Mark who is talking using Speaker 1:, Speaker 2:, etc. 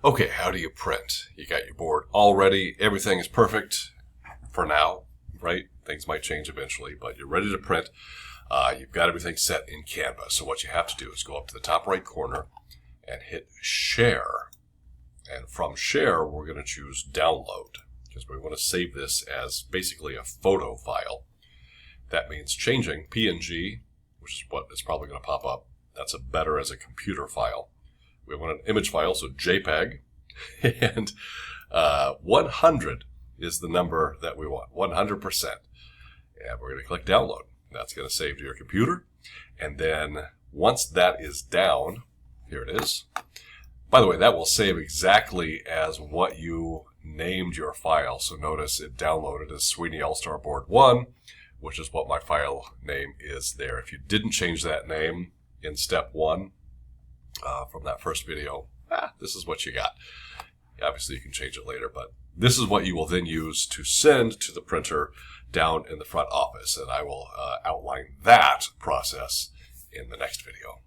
Speaker 1: Okay, how do you print? You got your board all ready. Everything is perfect for now, right? Things might change eventually, but you're ready to print. You've got everything set in Canva. So what you have to do is go up to the top right corner and hit Share. And from Share, we're going to choose Download because we want to save this as basically a photo file. That means changing PNG, which is what is probably going to pop up. That's better as a computer file. We want an image file, so JPEG, and 100 is the number that we want, 100%. And we're going to click Download. That's going to save to your computer. And then once that is down, here it is. By the way, that will save exactly as what you named your file. So notice it downloaded as Sweeney All-Star Board 1, which is what my file name is there. If you didn't change that name in step 1, from that first video, this is what you got. Obviously, you can change it later, but this is what you will then use to send to the printer down in the front office, and I will outline that process in the next video.